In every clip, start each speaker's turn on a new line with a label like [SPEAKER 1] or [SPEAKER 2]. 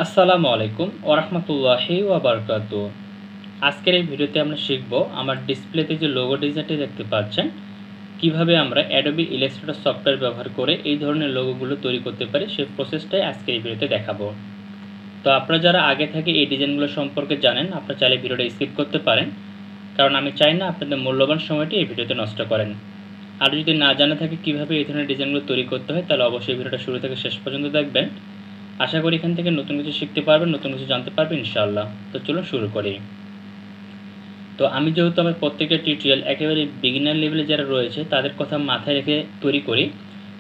[SPEAKER 1] আসসালামু আলাইকুম ওয়া রাহমাতুল্লাহি ওয়া বারাকাতুহু। আজকের এই ভিডিওতে আমরা শিখব আমার ডিসপ্লেতে যে লোগো ডিজাইনটি দেখতে পাচ্ছেন কিভাবে আমরা Adobe Illustrator সফটওয়্যার ব্যবহার করে এই ধরনের লোগোগুলো তৈরি করতে পারি সেই প্রসেসটাই আজকের এই ভিডিওতে দেখাবো। তো আপনারা যারা আগে থেকে এই ডিজাইনগুলো সম্পর্কে জানেন আপনারা চাইলে ভিডিওটা স্কিপ করতে পারেন, কারণ আমি চাই না আপনাদের মূল্যবান সময়টি এই ভিডিওতে নষ্ট করেন। আর যদি না জানা থাকে কিভাবে এই ধরনের ডিজাইনগুলো তৈরি করতে হয় তাহলে অবশ্যই ভিডিওটা শুরু থেকে শেষ পর্যন্ত দেখবেন। আশা করি এখান থেকে নতুন কিছু শিখতে পারবেন, নতুন কিছু জানতে পারবেন ইনশাআল্লাহ। তো চলুন শুরু করি। তো আমি যেহেতু আমার প্রত্যেকটা টিউটোরিয়াল একেবারে বিগিনার লেভেলে যারা রয়েছে তাদের কথা মাথায় রেখে তৈরি করি,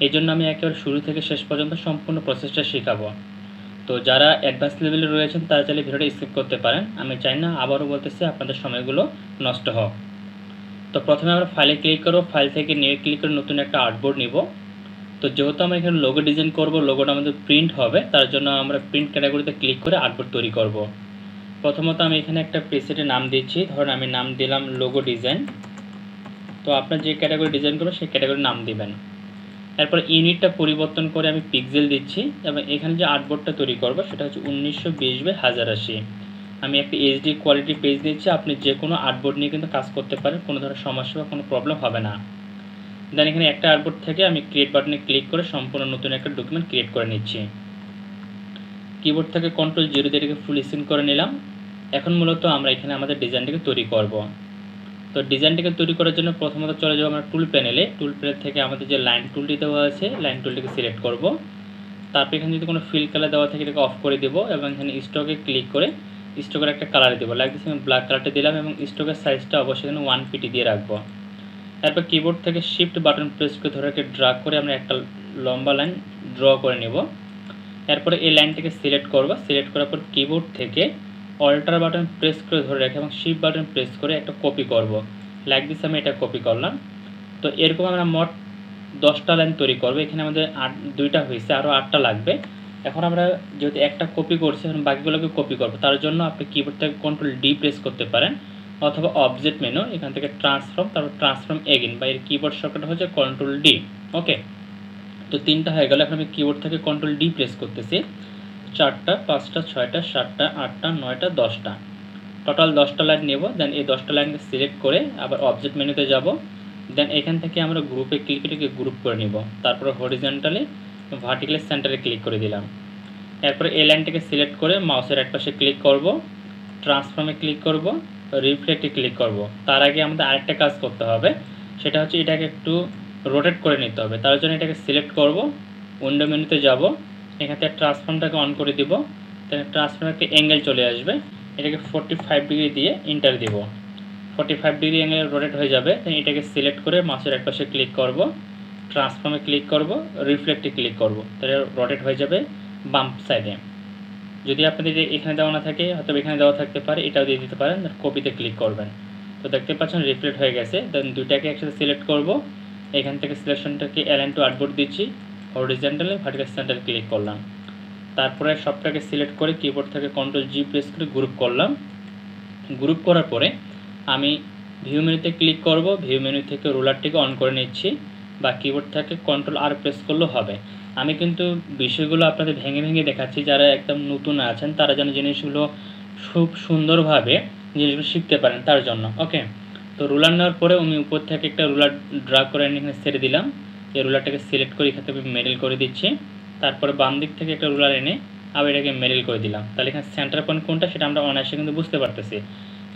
[SPEAKER 1] এই জন্য আমি একেবারে শুরু থেকে শেষ পর্যন্ত সম্পূর্ণ প্রসেসটা শেখাবো। তো যারা অ্যাডভান্স লেভেলে রয়েছেন তারা চাইলে ভিডিওটা স্কিপ করতে পারেন, আমি চাই না আবারও বলতেছি আপনাদের সময়গুলো নষ্ট হোক। তো প্রথমে আমরা ফাইলে ক্লিক করব, ফাইল থেকে নিয়ে ক্লিক করে নতুন একটা আর্টবোর্ড নিব। তো যেহেতু আমরা এখানে লোগো ডিজাইন করব, লোগোটা আমাদের প্রিন্ট হবে, তার জন্য আমরা প্রিন্ট ক্যাটাগরিতে ক্লিক করে আর্টবোর্ড তৈরি করব। প্রথমত আমি এখানে একটা প্রিসেটে নাম দিচ্ছি, ধরুন আমি নাম দিলাম লোগো ডিজাইন। তো আপনার যে ক্যাটাগরি ডিজাইন করবেন সেই ক্যাটাগরির নাম দিবেন। এরপর ইউনিটটা পরিবর্তন করে আমি পিক্সেল দিচ্ছি এবং এখানে যে আর্টবোর্ডটা তৈরি করব সেটা হচ্ছে 1920x1080। আমি একটা এইচডি কোয়ালিটি পেজ দিচ্ছি, আপনি যে কোনো আর্টবোর্ড নিয়ে কিন্তু কাজ করতে পারেন, কোনো ধরনের সমস্যা বা কোনো প্রবলেম হবে না। দেন এখানে একটা আর্টবোর্ড থেকে আমি ক্রিয়েট বাটনে ক্লিক করে সম্পূর্ণ নতুন একটা ডকুমেন্ট ক্রিয়েট করে নিচ্ছি। কিবোর্ড থেকে Ctrl 0 দিয়ে এটাকে ফুল স্ক্রিন করে নিলাম। এখন মূলত আমরা এখানে আমাদের ডিজাইনটাকে তৈরি করব। তো ডিজাইনটাকে তৈরি করার জন্য প্রথমত চলে যাব আমরা টুল প্যানেলে। টুল প্যানেল থেকে আমাদের যে লাইন টুলটি দেওয়া আছে লাইন টুলটিকে সিলেক্ট করব। তারপর এখানে যদি কোনো ফিল কালার দেওয়া থাকে এটাকে অফ করে দেব এবং এখানে স্ট্রোকে ক্লিক করে স্ট্রোকের একটা কালার দেবো, লাইক দিস আমি ব্ল্যাক কালারটা দিলাম এবং স্ট্রোকের সাইজটা অবশ্যই এখানে 1 pt দিয়ে রাখবো। তারপর কিবোর্ড থেকে শিফট বাটন প্রেস করে ধরে রেখে ড্র্যাগ করে আমরা একটা লম্বা লাইন ড্র করে নেব। এরপরে এই লাইনটাকে সিলেক্ট করব, সিলেক্ট করার পর কিবোর্ড থেকে অল্টার বাটন প্রেস করে ধরে রেখে এবং শিফট বাটন প্রেস করে একটা কপি করব, লাইক দিস আমি এটা কপি করলাম। তো এরকম আমরা মোট 10টা লাইন তৈরি করব। এখানে আমাদের 2টা হয়েছে, আরও 8টা লাগবে। এখন আমরা যেহেতু একটা কপি করছি এখন বাকিগুলোকে কপি করব, তার জন্য আপনি কিবোর্ড থেকে Ctrl D প্রেস করতে পারেন অথবা অবজেক্ট মেনু এখান থেকে ট্রান্সফর্ম, তারপর ট্রান্সফর্ম এগেইন বা এর কিবোর্ড শর্টকাট হচ্ছে Ctrl D। ওকে, তো 3টা হয়ে গেল। এখন আমি কিবোর্ড থেকে Ctrl D প্রেস করতেছি। 4টা 5টা 6টা 7টা 8টা 9টা 10টা, টোটাল 10টা লাইন নেব। দেন এই 10টা লাইনকে সিলেক্ট করে আবার অবজেক্ট মেনুতে যাব। দেন এখান থেকে আমরা গ্রুপে ক্লিক করে গ্রুপ করে নিব। তারপরে হরিজন্টালি ভার্টিক্যালি সেন্টারে ক্লিক করে দিলাম। এরপরে এই লাইনটাকে সিলেক্ট করে মাউসের এক পাশে ক্লিক করব, ট্রান্সফর্মে ক্লিক করব, রিফ্লেক্টে ক্লিক করব। তার আগে আমাদের আরেকটা কাজ করতে হবে, সেটা হচ্ছে এটাকে একটু রোটেট করে নিতে হবে। তার জন্য এটাকে সিলেক্ট করব, উইন্ডো মেনুতে যাব, এখান থেকে ট্রান্সফর্মটাকে অন করে দিব। তাহলে ট্রান্সফর্মে একটা অ্যাঙ্গেল চলে আসবে, এটাকে 45 ডিগ্রি দিয়ে এন্টার দিব। 45 ডিগ্রি অ্যাঙ্গেলে রোটেট হয়ে যাবে। তাই এটাকে সিলেক্ট করে মাউসের এক পাশে ক্লিক করব, ট্রান্সফর্মে ক্লিক করব, রিফ্লেক্টে ক্লিক করব, তাহলে রোটেট হয়ে যাবে বাম সাইডে। যদি আপনাদের এখানে দেওয়া না থাকে হয়তো এখানে দেওয়া থাকতে পারে, এটাও দিয়ে দিতে পারেন। কপিতে ক্লিক করবেন, তো দেখতে পাচ্ছেন রিফ্লেক্ট হয়ে গেছে। দেন দুইটাকে একসাথে সিলেক্ট করব, এখান থেকে সিলেকশনটাকে অ্যালাইন টু আর্টবোর্ড দিচ্ছি, হরিজন্টালি ভার্টিক্যাল সেন্টারে ক্লিক করলাম। তারপরে সবটাকে সিলেক্ট করে কিবোর্ড থেকে Ctrl G প্রেস করে গ্রুপ করলাম। গ্রুপ করার পরে আমি ভিউ মেনুতে ক্লিক করব, ভিউ মেনু থেকে রুলারটিকে অন করে নিচ্ছি বা কিবোর্ড থেকে Ctrl R প্রেস করলেও হবে। আমি কিন্তু বিষয়গুলো আপনাদের ভেঙে ভেঙে দেখাচ্ছি, যারা একদম নতুন আছেন তারা যেন জিনিসগুলো খুব সুন্দরভাবে জিনিসগুলো শিখতে পারেন তার জন্য। ওকে, তো রুলার নেওয়ার পরে আমি উপর থেকে একটা রুলার ড্র্যাগ করে এখানে ছেড়ে দিলাম। এই রুলারটাকে সিলেক্ট করে এখান থেকে মেডেল করে দিচ্ছি। তারপরে বাম দিক থেকে একটা রুলার এনে আবার এটাকে মেডেল করে দিলাম। তাহলে এখানে সেন্টার পয়েন্ট কোনটা সেটা আমরা অনায়াসে কিন্তু বুঝতে পারতেছি।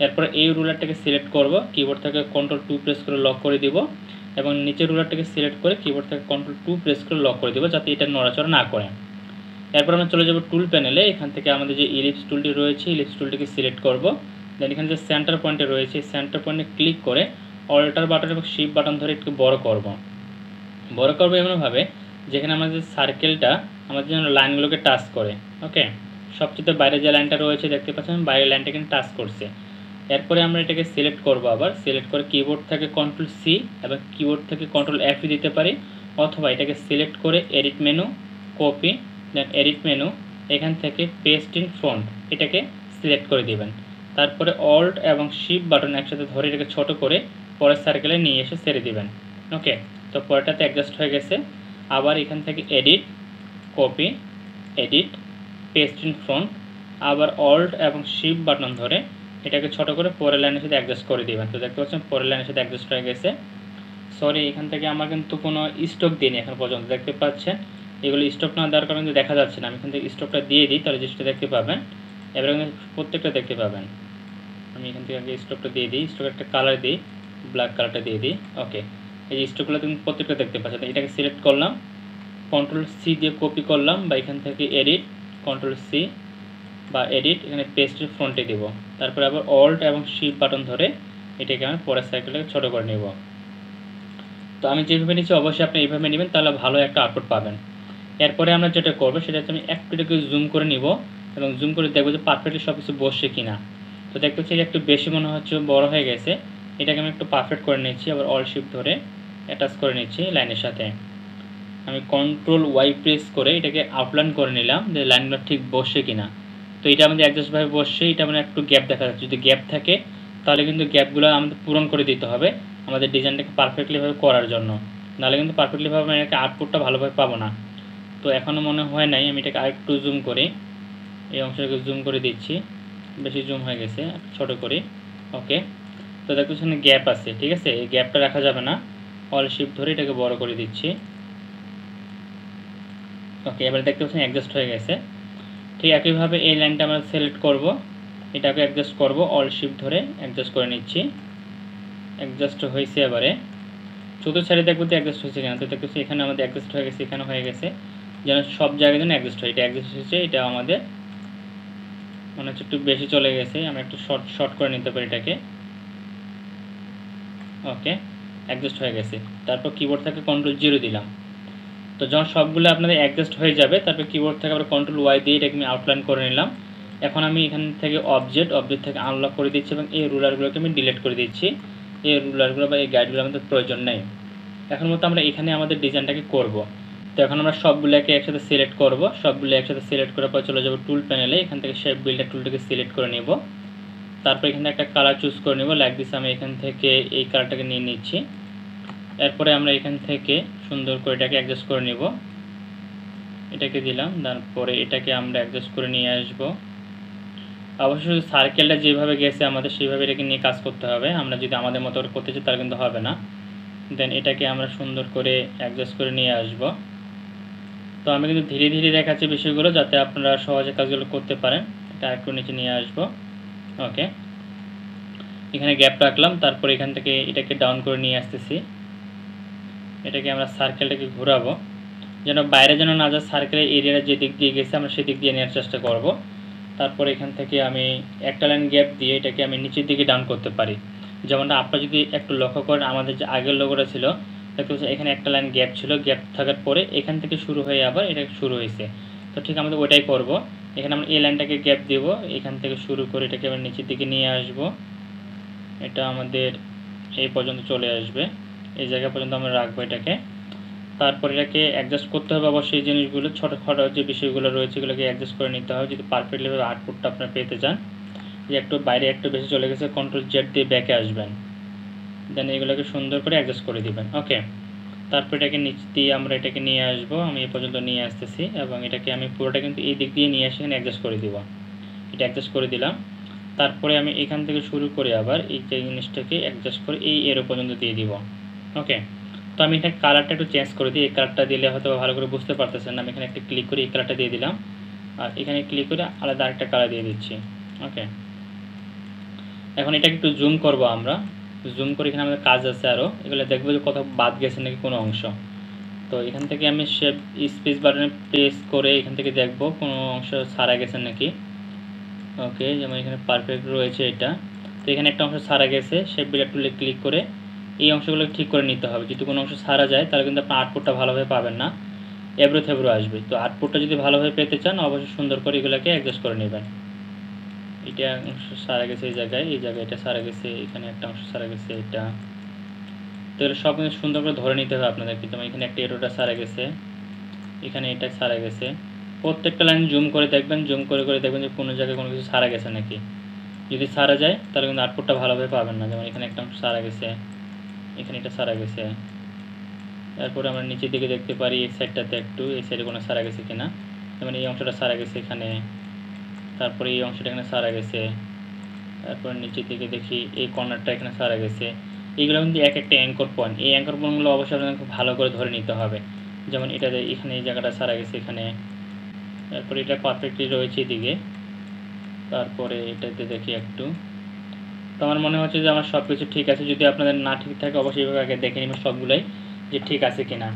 [SPEAKER 1] এরপরে এই রুলারটাকে সিলেক্ট করব, কিবোর্ড থেকে Ctrl 2 প্রেস করে লক করে দিব এবং নিচের রুলারটাকে সিলেক্ট করে কিবোর্ড থেকে Ctrl 2 প্রেস করে লক করে দিব যাতে এটা নড়াচড়া না করে। এরপর আমরা চলে যাব টুল প্যানেলে, এখান থেকে আমাদের যে ইলিপস টুলটি রয়েছে ইলিপস টুলটিকে সিলেক্ট করব। দেন এখানে যে সেন্টার পয়েন্টে রয়েছে সেন্টার পয়েন্টে ক্লিক করে অল্টার বাটন এবং শিফট বাটন ধরে একটু বড় করব এমনভাবে যেখানে আমাদের সার্কেলটা আমাদের যেন লাইনগুলোকে টাচ করে। ওকে, সবচেয়ে বাইরে যে লাইনটা রয়েছে দেখতে পাচ্ছেন বাইরের লাইনটা কিন্তু টাচ করছে। এরপরে আমরা এটাকে সিলেক্ট করব, আবার সিলেক্ট করে কিবোর্ড থেকে Ctrl C এবং কিবোর্ড থেকে Ctrl F দিতে পারি, অথবা এটাকে সিলেক্ট করে এডিট মেনু, কপি, দেন এডিট মেনু, এখান থেকে পেস্ট ইন ফ্রন্ট এটাকে সিলেক্ট করে দিবেন। তারপরে অল্ট এবং শিফট বাটন একসাথে ধরে এটাকে ছোট করে পরের সার্কেলে নিয়ে এসে ছেড়ে দিবেন। ওকে, তো পরেরটাতে অ্যাডজাস্ট হয়ে গেছে। আবার এখান থেকে edit, copy, edit, paste in front, আবার অল্ট এবং শিফট বাটন ধরে এটাকে ছোট করে পরের লাইনের সাথে অ্যাডজাস্ট করে দিবেন। তো দেখতে পাচ্ছেন পরের লাইনের সাথে অ্যাডজাস্ট হয়ে গেছে। সরি, এখান থেকে আমার কিন্তু কোনো স্টক দিইনি এখন পর্যন্ত, দেখতে পাচ্ছেন এগুলো স্টক না দেওয়ার কারণে দেখা যাচ্ছে না। আমি এখান থেকে স্টকটা দিয়ে দিই, তাহলে জিনিসটা দেখতে পাবেন। এবারে কিন্তু প্রত্যেকটা দেখতে পাবেন। আমি এখান থেকে আগে স্টকটা দিয়ে দিই, স্টক একটা কালার দিই, ব্ল্যাক কালারটা দিয়ে দিই। ওকে, এই যে স্টকগুলো তুমি প্রত্যেকটা দেখতে পাচ্ছেন। এটাকে সিলেক্ট করলাম, কন্ট্রোল সি দিয়ে কপি করলাম, বা এখান থেকে এডিট, কন্ট্রোল সি বা এডিট, এখানে পেস্টের ফ্রন্টে দেব। তারপরে আবার অল্ট এবং শিফট বাটন ধরে এটাকে আমি পরের সাইকেলটাকে ছোটো করে নেব। তো আমি যেভাবে নিচ্ছি অবশ্যই আপনি এইভাবে নেবেন, তাহলে ভালো একটা আউটপুট পাবেন। এরপরে আমরা যেটা করবো সেটা হচ্ছে আমি একটু এটাকে জুম করে নিব এবং জুম করে দেখবো যে পারফেক্টলি সব কিছু বসছে কিনা। তো দেখতে পাচ্ছি এটা একটু বেশি মনে হচ্ছে বড় হয়ে গেছে, এটাকে আমি একটু পারফেক্ট করে নিচ্ছি। আবার অল শিফট ধরে অ্যাটাচ করে নিচ্ছি লাইনের সাথে। আমি কন্ট্রোল ওয়াই প্রেস করে এটাকে আউটলাইন করে নিলাম যে লাইনগুলো ঠিক বসছে কিনা। তো এটা আমাদের অ্যাডজাস্টভাবে বসছে, এটা মানে একটু গ্যাপ দেখা যাচ্ছে। যদি গ্যাপ থাকে তাহলে কিন্তু গ্যাপগুলো আমাদের পূরণ করে দিতে হবে আমাদের ডিজাইনটাকে পারফেক্টলিভাবে করার জন্য, নাহলে কিন্তু পারফেক্টলিভাবে আমি একটা আউটপুটটা ভালোভাবে পাবো না। তো এখনও মনে হয় নাই, আমি এটাকে আরেকটু জুম করি, এই অংশটাকে জুম করে দিচ্ছি, বেশি জুম হয়ে গেছে, ছোটো করি। ওকে, তো দেখো এখানে গ্যাপ আছে, ঠিক আছে, এই গ্যাপটা রাখা যাবে না। অল শিফট ধরে এটাকে বড় করে দিচ্ছি। ওকে, এবার দেখতে পাচ্ছেন অ্যাডজাস্ট হয়ে গেছে। ঠিক একইভাবে এই লাইনটা আমরা সিলেক্ট করব, এটাকে অ্যাডজাস্ট করব, অল শিফট ধরে অ্যাডজাস্ট করে নিচ্ছি। অ্যাডজাস্ট হয়েছে, এবারে চতুর্থ সাইডে দেখবো তো অ্যাডজাস্ট হয়েছে কিনা। তো দেখতেছি এখানে আমাদের অ্যাডজাস্ট হয়ে গেছে, এখানে হয়ে গেছে, যেন সব জায়গায় যেন অ্যাডজাস্ট হয়। এটা অ্যাডজাস্ট হয়েছে, এটা আমাদের মনে হচ্ছে একটু বেশি চলে গেছে, আমরা একটু শর্ট করে নিতে পারি এটাকে। ওকে, অ্যাডজাস্ট হয়ে গেছে। তারপর কিবোর্ড থেকে কন্ট্রোল 0 দিলাম। তো যখন সবগুলো আপনাদের অ্যাডজাস্ট হয়ে যাবে, তারপর কিবোর্ড থেকে আবার কন্ট্রোল ওয়াই দিয়ে এটাকে আমি আউটলাইন করে নিলাম। এখন আমি এখান থেকে অবজেক্ট থেকে আনলক করে দিচ্ছি এবং এই রুলারগুলোকে আমি ডিলিট করে দিচ্ছি। এই রুলারগুলো বা এই গাইডগুলো আমাদের প্রয়োজন নেই। এখন মতো আমরা এখানে আমাদের ডিজাইনটাকে করব। তো এখন আমরা সবগুলোকে একসাথে সিলেক্ট করব, সবগুলো একসাথে সিলেক্ট করার পর চলে যাব টুল প্যানেলে, এখান থেকে শেপ বিল্ডার টুলটাকে সিলেক্ট করে নেব। তারপর এখানে একটা কালার চুজ করে নেব, লাইক দিস। আমি এখান থেকে এই কালারটাকে নিয়ে নিচ্ছি। এরপরে আমরা এখান থেকে সুন্দর করে এটাকে অ্যাডজাস্ট করে নেব, এটাকে দিলাম। তারপরে এটাকে আমরা অ্যাডজাস্ট করে নিয়ে আসব। অবশ্যই সার্কেলটা যেভাবে গেছে আমাদের সেইভাবে এটাকে নিয়ে কাজ করতে হবে। আমরা যদি আমাদের মতো করে করতে চাই তাহলে কিন্তু হবে না। দেন এটাকে আমরা সুন্দর করে অ্যাডজাস্ট করে নিয়ে আসব। তো আমি কিন্তু ধীরে ধীরে দেখাচ্ছি বিষয়গুলো, যাতে আপনারা সহজে কাজগুলো করতে পারেন। এটা একটু নিচে নিয়ে আসব। ওকে, এখানে গ্যাপ রাখলাম। তারপর এখান থেকে এটাকে ডাউন করে নিয়ে আসতেছি। এটাকে আমরা সার্কেলটাকে ঘোরাবো, যেন বাইরে যেন না যায়, সার্কেলের এরিয়াটা যে দিক দিয়ে গেছে আমরা সেদিক দিয়ে নেওয়ার চেষ্টা করব। তারপর এখান থেকে আমি একটা লাইন গ্যাপ দিয়ে এটাকে আমি নিচের দিকে ডাউন করতে পারি। যেমনটা আপনারা যদি একটু লক্ষ্য করেন, আমাদের যে আগের লোগোটা ছিল দেখতে পাচ্ছেন এখানে একটা লাইন গ্যাপ ছিল, গ্যাপ থাকার পরে এখান থেকে শুরু হয়ে আবার এটা শুরু হয়েছে। তো ঠিক আমাদের ওইটাই করব। এখানে আমরা এই লাইনটাকে গ্যাপ দেব, এখান থেকে শুরু করে এটাকে আমরা নিচের দিকে নিয়ে আসব। এটা আমাদের এই পর্যন্ত চলে আসবে, এই জায়গা পর্যন্ত আমরা রাখবো এটাকে। তারপর এটাকে অ্যাডজাস্ট করতে হবে অবশ্যই। এই জিনিসগুলো ছোটোখাটো যে বিষয়গুলো রয়েছে এগুলোকে অ্যাডজাস্ট করে নিতে হবে যদি পারফেক্টলিভাবে আউটপুটটা আপনারা পেতে চান। যে একটু বাইরে একটু বেশি চলে গেছে, কন্ট্রোল জেড দিয়ে ব্যাকে আসবেন, দেন এগুলোকে সুন্দর করে অ্যাডজাস্ট করে দিবেন। ওকে, তারপর এটাকে নিচ দিয়ে আমরা এটাকে নিয়ে আসবো, আমি এই পর্যন্ত নিয়ে আসতেছি এবং এটাকে আমি পুরোটা কিন্তু এই দিক দিয়ে নিয়ে এসে এখানে অ্যাডজাস্ট করে দিব। এটা অ্যাডজাস্ট করে দিলাম। তারপরে আমি এখান থেকে শুরু করে আবার এই যে জিনিসটাকে অ্যাডজাস্ট করে এই এরো পর্যন্ত দিয়ে দিব। ওকে, তো আমি এখানে কালারটা একটু চেঞ্জ করে দিই। এই কালারটা দিলে হয়তো ভালো করে বুঝতে পারতেছেন না। আমি এখানে একটা ক্লিক করে এই কালারটা দিয়ে দিলাম, আর এখানে ক্লিক করে আলাদা আরেকটা কালার দিয়ে দিচ্ছি। ওকে, এখন এটাকে একটু জুম করব আমরা। জুম করে এখানে আমাদের কাজ আছে আরও, এগুলো দেখবো যে কোথাও বাদ গেছে নাকি কোনো অংশ। তো এখান থেকে আমি শেপ স্পেস বাটনে প্রেস করে এখান থেকে দেখব কোনো অংশ ছাড়া গেছে নাকি। ওকে, যেমন এখানে পারফেক্ট রয়েছে এটা। তো এখানে একটা অংশ ছাড়া গেছে, শেপ বিল্ডার টুলে ক্লিক করে এই অংশগুলো ঠিক করে নিতে হবে। যদি কোনো অংশ ছাড়া যায় তাহলে কিন্তু আপনার আউটপুটটা ভালোভাবে পাবেন না, এবড়ো থেবড়ো আসবে। তো আউটপুটটা যদি ভালোভাবে পেতে চান অবশ্যই সুন্দর করে এগুলোকে অ্যাডজাস্ট করে নেবেন। এটা অংশ ছাড়া গেছে এই জায়গায় এটা ছাড়া গেছে, এখানে একটা অংশ ছাড়া গেছে এটা। তো এগুলো সব কিন্তু সুন্দর করে ধরে নিতে হবে আপনাদেরকে। যেমন এখানে একটা এরোটা ছাড়া গেছে, এখানে এটা ছাড়া গেছে। প্রত্যেকটা লাইন জুম করে দেখবেন, জুম করে করে দেখবেন যে কোনো জায়গায় কোনো কিছু ছাড়া গেছে নাকি। যদি ছাড়া যায় তাহলে কিন্তু আউটপুটটা ভালোভাবে পাবেন না। যেমন এখানে একটা অংশ ছাড়া গেছে, এখানে এটা ছাড়া গেছে। তারপরে আমরা নিচের দিকে দেখতে পারি এই সাইডটাতে একটু, এই সাইডে কোনো ছাড়া গেছে কিনা। যেমন এই অংশটা সারা গেছে এখানে, তারপরে এই অংশটা এখানে সারা গেছে, তারপর নিচে থেকে দেখি এই কর্নারটা এখানে সারা গেছে। এইগুলো কিন্তু এক একটা অ্যাঙ্কর পয়েন্ট, এই অ্যাঙ্কর পয়েন্টগুলো অবশ্যই আপনাকে খুব ভালো করে ধরে নিতে হবে। যেমন এটাতে এখানে এই জায়গাটা সারা গেছে এখানে, তারপরে এটা পারফেক্টলি রয়েছে এদিকে, তারপরে এটাতে দেখি একটু। তো আমার মনে হচ্ছে যে আমার সব কিছু ঠিক আছে। যদি আপনাদের না ঠিক থাকে অবশ্যই এইভাবে আগে দেখে নেবেন সবগুলোই যে ঠিক আছে কি না।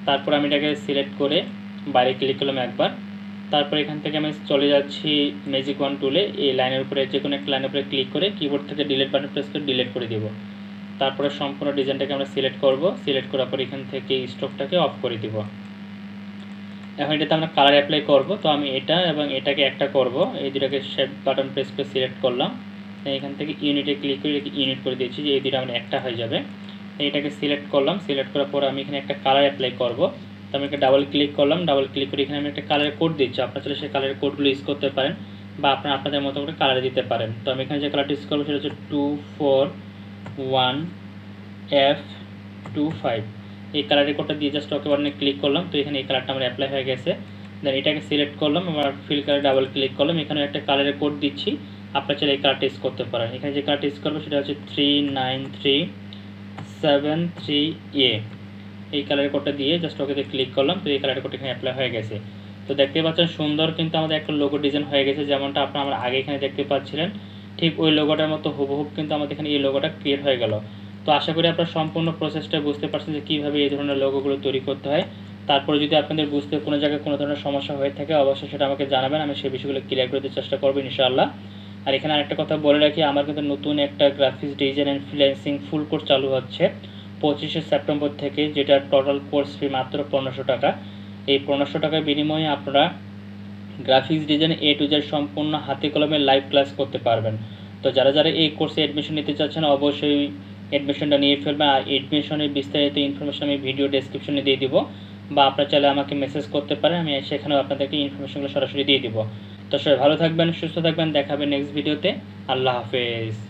[SPEAKER 1] তারপর আমি এটাকে সিলেক্ট করে বাইরে ক্লিক করলাম একবার, তারপর এখান থেকে আমি চলে যাচ্ছি ম্যাজিক ওয়ান টুলে, এই লাইনের উপরে যে কোনো একটা লাইনের উপরে ক্লিক করে কিবোর্ড থেকে ডিলিট বাটন প্রেস করে ডিলিট করে দেব। তারপরে সম্পূর্ণ ডিজাইনটাকে আমরা সিলেক্ট করব, সিলেক্ট করার পর এখান থেকে স্টকটাকে অফ করে দিব। এখন এটাতে আমরা কালার অ্যাপ্লাই করব, তো আমি এটা এবং এটাকে একটা করব, এই দুটাকে শেপ বাটন প্রেস করে সিলেক্ট করলাম, এখান থেকে ইউনিটে ক্লিক করে ইউনিট করে দিয়েছি যে এই দুটো আমরা একটা হয়ে যাবে। এটাকে সিলেক্ট করলাম, সিলেক্ট করার পর আমি এখানে একটা কালার অ্যাপ্লাই করব, তো আমি একটা ডাবল ক্লিক করলাম, ডাবল ক্লিক করে এখানে আমি একটা কালারের কোড দিচ্ছি। আপনারা চাইলে সেই কালারের কোডগুলো ইউজ করতে পারেন বা আপনারা আপনাদের মতো করে কালার দিতে পারেন। তো আমি এখানে যে কালারটি ইউজ করবো সেটা হচ্ছে 241F25, এই কালারের কোডটা দিয়ে জাস্ট ওকে বাটনে ক্লিক করলাম, তো এখানে এই কালারটা আমার অ্যাপ্লাই হয়ে গেছে। দেন এটাকে সিলেক্ট করলাম, আবার ফিল কালারে ডাবল ক্লিক করলাম, এখানে একটা কালারের কোড দিচ্ছি, আপনারা চাইলে এই কালারটা ইউজ করতে পারেন। এখানে যে কালারটা ইউজ করবো সেটা হচ্ছে 39373A, এই কালারের কোডটা দিয়ে জাস্ট ওকেতে ক্লিক করলাম, তো এই কালারের কোড এখানে অ্যাপ্লাই হয়ে গেছে। তো দেখতে পাচ্ছেন সুন্দর কিন্তু আমাদের একটা লোগো ডিজাইন হয়ে গেছে, যেমনটা আপনারা আমরা আগে এখানে দেখতে পাচ্ছিলেন ঠিক ওই লোগোটার মতো হুবহু কিন্তু আমাদের এখানে এই লোগোটা ক্রিয়েট হয়ে গেল। তো আশা করি আপনারা সম্পূর্ণ প্রসেসটা বুঝতে পারছেন যে কীভাবে এই ধরনের লোগোগুলো তৈরি করতে হয়। তারপরে যদি আপনাদের বুঝতে কোনো জায়গায় কোনো ধরনের সমস্যা হয়ে থাকে অবশ্যই সেটা আমাকে জানাবেন, আমি সেই বিষয়গুলো ক্লিয়ার করতে চেষ্টা করবো ইনশাআল্লাহ। আর এখানে আরেকটা কথা বলে রাখি, আমার কিন্তু নতুন একটা graphics design and freelancing full course চালু হচ্ছে 25শে সেপ্টেম্বর থেকে, যেটা টোটাল কোর্স ফি মাত্র 1500 টাকা। এই 1500 টাকার বিনিময়ে আপনারা graphics design A to Z সম্পূর্ণ হাতে কলমে লাইভ ক্লাস করতে পারবেন। তো যারা যারা এই কোর্সে অ্যাডমিশন নিতে চাচ্ছেন অবশ্যই অ্যাডমিশনটা নিয়ে ফেলবেন। আর অ্যাডমিশনের বিস্তারিত ইনফরমেশন আমি ভিডিও ডেসক্রিপশনে দিয়ে দিব, বা আপনারা চাইলে আমাকে মেসেজ করতে পারেন, আমি সেখানেও আপনাদেরকে ইনফরমেশনগুলো সরাসরি দিয়ে দিব। তো সবাই ভালো থাকবেন, সুস্থ থাকবেন, দেখা হবে নেক্সট ভিডিওতে। আল্লাহ হাফেজ।